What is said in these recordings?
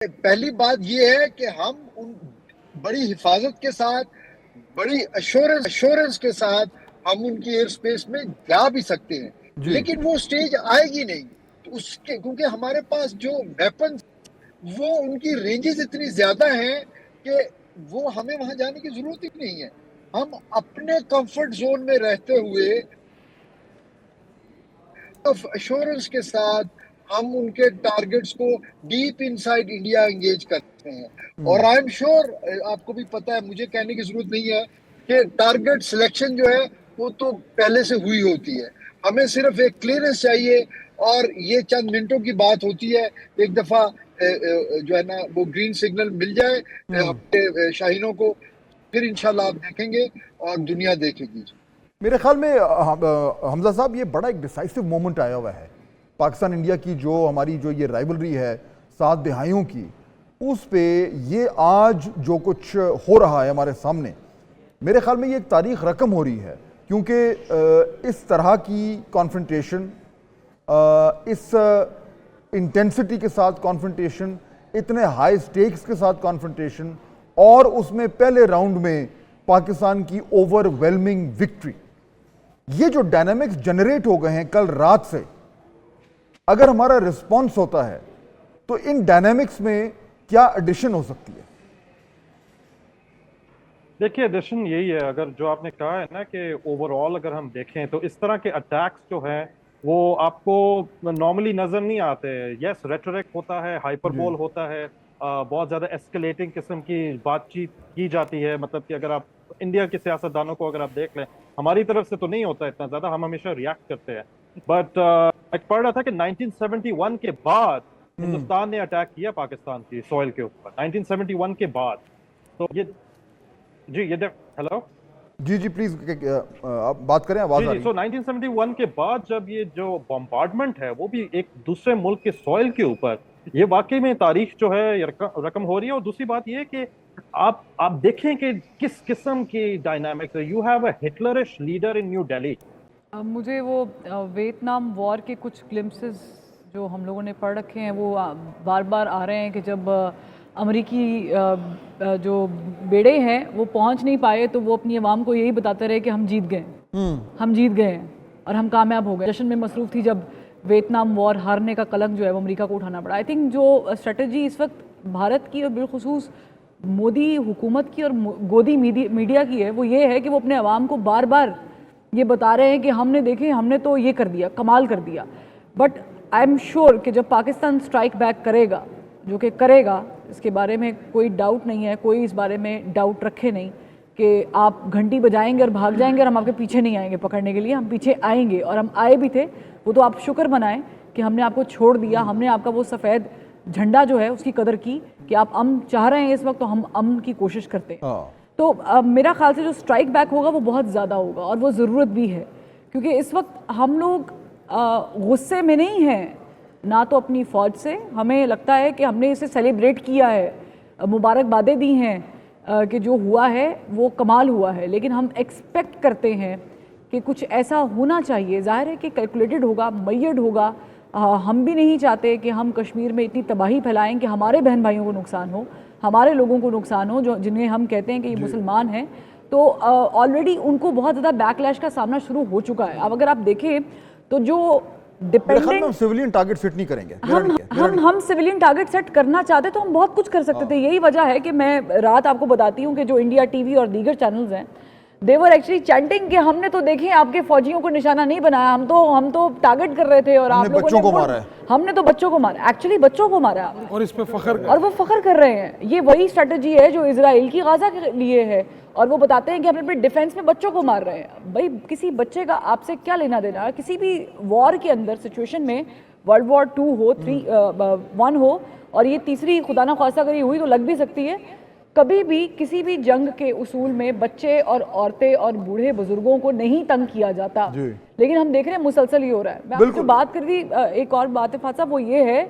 पहली बात ये है कि हम उन बड़ी हिफाजत के साथ, बड़ी अश्योरेंस के साथ हम उनकी एयर स्पेस में जा भी सकते हैं, जी लेकिन वो स्टेज आएगी नहीं। तो उसके क्योंकि हमारे पास जो वेपन्स, वो उनकी रेंजेस इतनी ज्यादा हैं कि वो हमें वहां जाने की जरूरत ही नहीं है। हम अपने कंफर्ट जोन में रहते हुए अश्योरेंस के साथ हम उनके टारगेट्स को डीप इनसाइड इंडिया एंगेज करते हैं। और आई एम श्योर, आपको भी पता है, मुझे कहने की जरूरत नहीं है कि टारगेट सिलेक्शन जो है वो तो पहले से हुई होती है। हमें सिर्फ एक क्लियरेंस चाहिए, और ये चंद मिनटों की बात होती है। एक दफा जो है ना वो ग्रीन सिग्नल मिल जाए अपने शाहीनों को, फिर इंशाल्लाह आप देखेंगे और दुनिया देखेगी। मेरे ख्याल में हमजा साहब, ये बड़ा एक डिसाइसिव मोमेंट आया हुआ है पाकिस्तान इंडिया की। जो हमारी जो ये राइवलरी है 7 दहाइयों की, उस पे ये आज जो कुछ हो रहा है हमारे सामने, मेरे ख्याल में ये एक तारीख रकम हो रही है। क्योंकि इस तरह की कॉन्फ्रंटेशन, इस इंटेंसिटी के साथ कॉन्फ्रंटेशन, इतने हाई स्टेक्स के साथ कॉन्फ्रंटेशन, और उसमें पहले राउंड में पाकिस्तान की ओवरवेलमिंग विक्ट्री, ये जो डायनामिक्स जनरेट हो गए हैं कल रात से, अगर हमारा रिस्पॉन्स होता है तो इन डायनामिक्स में क्या एडिशन हो सकती है? देखिए, एडिशन यही है, अगर जो आपने कहा है ना कि ओवरऑल अगर हम देखें तो इस तरह के अटैक्स जो हैं वो आपको नॉर्मली नजर नहीं आते। यस, रेटोरिक होता है, हाइपरबोल होता है, बहुत ज्यादा एस्केलेटिंग किस्म की बातचीत की जाती है। मतलब कि अगर आप इंडिया के सियासतदानों को अगर आप देख लें, हमारी तरफ से तो नहीं होता इतना ज्यादा, हम हमेशा रिएक्ट करते हैं। बट मैं पढ़ रहा था कि 1971 के बाद हिंदुस्तान ने अटैक किया पाकिस्तान की सॉइल के ऊपर, 1971 के बाद। तो ये जी ये हेलो जी जी प्लीज, आप बात करें, आवाज आ जी रही सो है। 1971 के बाद जब ये जो बॉम्बार्डमेंट है वो भी एक दूसरे मुल्क के सॉइल के ऊपर, ये वाकई में तारीख जो है ये रकम हो रही है। और दूसरी बात ये कि आप देखें कि किस किस्म की डायनामिक्स है। You have a Hitlerish leader in New Delhi. मुझे वो वियतनाम वॉर के कुछ ग्लिम्पसेस जो हम लोगों ने पढ़ रखे हैं वो बार बार आ रहे हैं कि जब अमरीकी जो बेड़े हैं वो पहुंच नहीं पाए तो वो अपनी आवाम को यही बताते रहे कि हम जीत गए, हम जीत गए हैं और हम कामयाब हो गए। जश्न में मसरूफ़ थी जब वियतनाम वॉर हारने का कलंक जो है वो अमेरिका को उठाना पड़ा। आई थिंक जो स्ट्रेटजी इस वक्त भारत की और बिलखुसूस मोदी हुकूमत की और गोदी मीडिया की है वो ये है कि वो अपने आवाम को बार बार ये बता रहे हैं कि हमने देखे, हमने तो ये कर दिया, कमाल कर दिया। बट आई एम श्योर कि जब पाकिस्तान स्ट्राइक बैक करेगा, जो कि करेगा, इसके बारे में कोई डाउट नहीं है, कोई इस बारे में डाउट रखे नहीं कि आप घंटी बजाएंगे और भाग जाएंगे और हम आपके पीछे नहीं आएंगे पकड़ने के लिए, हम पीछे आएंगे और हम आए भी थे। वो तो आप शुक्र मनाएं कि हमने आपको छोड़ दिया, हमने आपका वो सफ़ेद झंडा जो है उसकी कदर की कि आप अमन चाह रहे हैं इस वक्त, तो हम अमन की कोशिश करते हैं। तो मेरा ख्याल से जो स्ट्राइक बैक होगा वो बहुत ज़्यादा होगा और वो ज़रूरत भी है, क्योंकि इस वक्त हम लोग गुस्से में नहीं हैं ना, तो अपनी फ़ौज से हमें लगता है कि हमने इसे सेलिब्रेट किया है, मुबारकबादें दी हैं कि जो हुआ है वो कमाल हुआ है, लेकिन हम एक्सपेक्ट करते हैं कि कुछ ऐसा होना चाहिए। ज़ाहिर है कि कैलकुलेटेड होगा, मैयड होगा। हम भी नहीं चाहते कि हम कश्मीर में इतनी तबाही फैलाएं कि हमारे बहन भाइयों को नुकसान हो, हमारे लोगों को नुकसान हो, जो जिन्हें हम कहते हैं कि ये मुसलमान हैं। तो ऑलरेडी उनको बहुत ज़्यादा बैकलैश का सामना शुरू हो चुका है। अब अगर आप देखें तो जो डिपेंडेंट, हम सिविलियन टारगेट सेट नहीं करेंगे। हम सिविलियन टारगेट सेट करना चाहते तो हम बहुत कुछ कर सकते थे। यही वजह है कि मैं रात आपको बताती हूँ कि जो इंडिया टीवी और दीगर चैनल्स हैं, दे वर एक्चुअली चैंटिंग कि हमने तो देखें आपके फौजियों को निशाना नहीं बनाया, हम तो टारगेट कर रहे थे और आप लोगों बच्चों को मारा है, हमने तो बच्चों को मारा, एक्चुअली बच्चों को मारा और इस पे फखर और वो फखर कर रहे हैं। ये वही स्ट्रेटजी है जो इजराइल की गाजा के लिए है, और वो बताते हैं कि हम अपने डिफेंस में बच्चों को मार रहे हैं। भाई किसी बच्चे का आपसे क्या लेना देना? किसी भी वॉर के अंदर सिचुएशन में, वर्ल्ड वॉर 2 हो, 1 हो और ये तीसरी खुदा ना खास्ता अगर ये हुई तो लग भी सकती है, कभी भी किसी भी जंग के उसूल में बच्चे और औरतें और बूढ़े बुजुर्गों को नहीं तंग किया जाता। लेकिन हम देख रहे हैं मुसलसल ही हो रहा है। मैं आपसे बात कर रही, एक और बात है फात साहब, वो ये है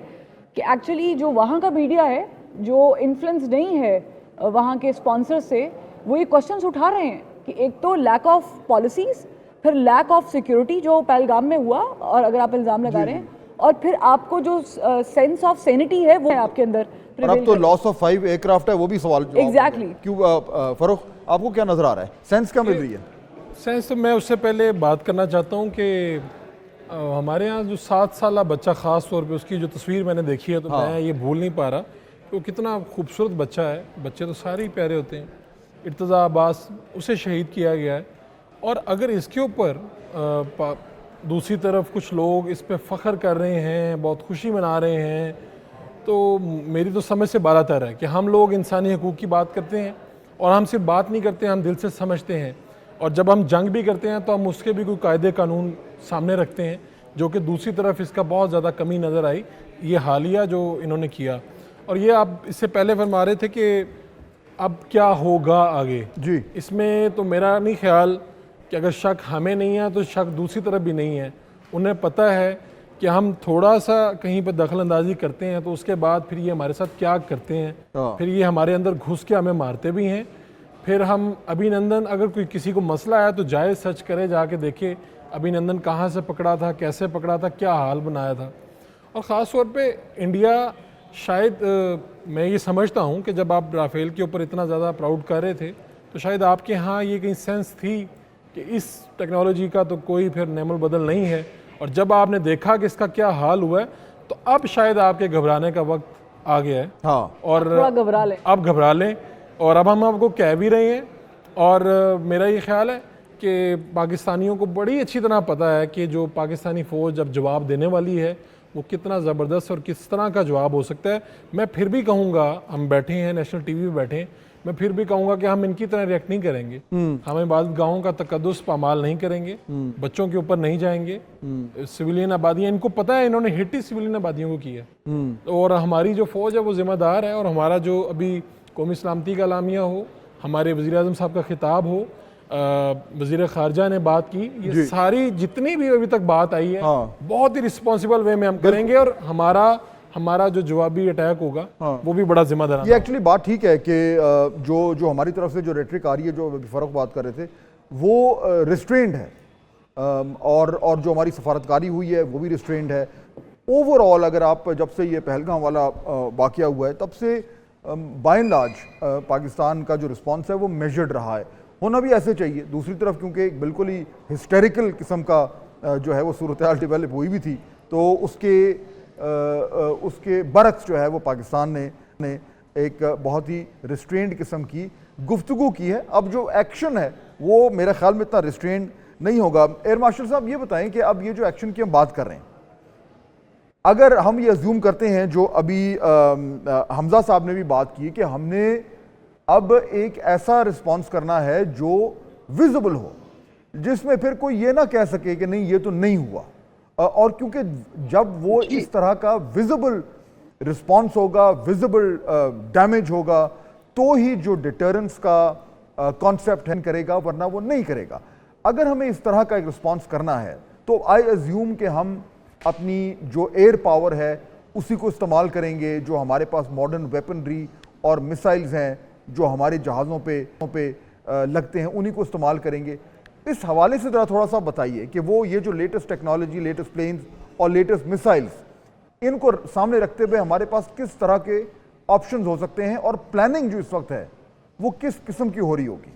कि एक्चुअली जो वहाँ का मीडिया है जो इन्फ्लुएंस नहीं है वहाँ के स्पॉन्सर से, वो ये क्वेश्चंस उठा रहे हैं कि एक तो लैक ऑफ पॉलिसीज, फिर लैक ऑफ सिक्योरिटी जो पहलगाम में हुआ, और अगर आप इल्ज़ाम लगा रहे हैं, और फिर आपको जो सेंस ऑफ सैनिटी है वो है आपके अंदर, और अब तो लॉस ऑफ 5 एयरक्राफ्ट है, वो भी सवाल Exactly. क्यों फरोख, आपको क्या नजर आ रहा है, सेंस क्या मिल रही है? सेंस तो मैं उससे पहले बात करना चाहता हूँ कि हमारे यहाँ जो 7 साल बच्चा, ख़ास तौर पे उसकी जो तस्वीर मैंने देखी है तो मैं ये भूल नहीं पा रहा कि वो कितना खूबसूरत बच्चा है। बच्चे तो सारे ही प्यारे होते हैं। इर्तज़ा अब्बास, उसे शहीद किया गया है। और अगर इसके ऊपर दूसरी तरफ कुछ लोग इस पर फ़ख्र कर रहे हैं, बहुत खुशी मना रहे हैं, तो मेरी तो समझ से बालातर है कि हम लोग इंसानी हकूक़ की बात करते हैं और हम सिर्फ बात नहीं करते, हम दिल से समझते हैं। और जब हम जंग भी करते हैं तो हम उसके भी कोई कायदे कानून सामने रखते हैं, जो कि दूसरी तरफ इसका बहुत ज़्यादा कमी नज़र आई ये हालिया जो इन्होंने किया। और ये आप इससे पहले फरमा रहे थे कि अब क्या होगा आगे जी, इसमें तो मेरा नहीं ख्याल कि अगर शक हमें नहीं है तो शक दूसरी तरफ भी नहीं है। उन्हें पता है कि हम थोड़ा सा कहीं पर दखल अंदाजी करते हैं तो उसके बाद फिर ये हमारे साथ क्या करते हैं, फिर ये हमारे अंदर घुस के हमें मारते भी हैं। फिर हम अभिनंदन, अगर कोई किसी को मसला है तो जाए सर्च करे, जाके देखे अभिनंदन कहाँ से पकड़ा था, कैसे पकड़ा था, क्या हाल बनाया था। और ख़ास तौर पे इंडिया शायद मैं ये समझता हूँ कि जब आप राफेल के ऊपर इतना ज़्यादा प्राउड कर रहे थे तो शायद आपके यहाँ ये कहीं सेंस थी कि इस टेक्नोलॉजी का तो कोई फिर नेमल बदल नहीं है। और जब आपने देखा कि इसका क्या हाल हुआ है तो अब शायद आपके घबराने का वक्त आ गया है। हाँ, और थोड़ा घबरा लें, अब घबरा लें। और अब हम आपको कह भी रहे हैं और मेरा ये ख्याल है कि पाकिस्तानियों को बड़ी अच्छी तरह पता है कि जो पाकिस्तानी फ़ौज जब जवाब देने वाली है वो कितना ज़बरदस्त और किस तरह का जवाब हो सकता है। मैं फिर भी कहूँगा, हम बैठे हैं नेशनल टीवी पे बैठे हैं, मैं फिर भी कहूँगा कि हम इनकी तरह रिएक्ट नहीं करेंगे। हमें बाद गाँव का तकद्दुस पामाल नहीं करेंगे, बच्चों के ऊपर नहीं जाएंगे। सिविलियन आबादियाँ, इनको पता है इन्होंने हिट ही सिविलियन आबादियों को की है। और हमारी जो फ़ौज है वो ज़िम्मेदार है। और हमारा जो अभी कौमी सलामती का एलामिया हो, हमारे वज़ीर आज़म साहब का खिताब हो, वज़ीर ख़ारजा ने बात की, ये सारी जितनी भी अभी तक बात आई है बहुत ही रिस्पॉन्सिबल वे में हम करेंगे। और हमारा जो जवाबी अटैक होगा वो भी बड़ा जिम्मेदार। ये एक्चुअली बात ठीक है कि जो हमारी तरफ से जो रेटरिक आ रही है, जो फ़र्क बात कर रहे थे, वो रिस्ट्रेंड है। और जो हमारी सफारतकारी हुई है वो भी रिस्ट्रेंड है। ओवरऑल अगर आप जब से ये पहलगाम वाला वाक़या हुआ है तब से बाय एंड लार्ज पाकिस्तान का जो रिस्पॉन्स है वो मेजर्ड रहा है। होना भी ऐसे चाहिए। दूसरी तरफ क्योंकि एक बिल्कुल ही हिस्टेरिकल किस्म का जो है वो सूरत हाल डेवलप हुई भी थी, तो उसके बरक्स जो है वो पाकिस्तान ने एक बहुत ही रिस्ट्रेंड किस्म की गुफ्तगू की है। अब जो एक्शन है वो मेरे ख्याल में इतना रिस्ट्रेंड नहीं होगा। एयर मार्शल साहब ये बताएं कि अब ये जो एक्शन की हम बात कर रहे हैं, अगर हम ये अज्यूम करते हैं जो अभी हमजा साहब ने भी बात की कि हमने अब एक ऐसा रिस्पांस करना है जो विजिबल हो, जिसमें फिर कोई ये ना कह सके कि नहीं ये तो नहीं हुआ। और क्योंकि जब वो इस तरह का विजिबल रिस्पांस होगा, विजिबल डैमेज होगा, तो ही जो डिटरेंस का कॉन्सेप्ट है करेगा, वरना वो नहीं करेगा। अगर हमें इस तरह का एक रिस्पांस करना है तो आई अज्यूम कि हम अपनी जो एयर पावर है उसी को इस्तेमाल करेंगे, जो हमारे पास मॉडर्न वेपनरी और मिसाइल्स हैं जो हमारे जहाज़ों पे लगते हैं, उन्हीं को इस्तेमाल करेंगे। इस हवाले से ज़रा थोड़ा सा बताइए कि वो ये जो लेटेस्ट टेक्नोलॉजी, लेटेस्ट प्लेन्स और लेटेस्ट मिसाइल्स, इनको सामने रखते हुए हमारे पास किस तरह के ऑप्शंस हो सकते हैं और प्लानिंग जो इस वक्त है वो किस किस्म की हो रही होगी?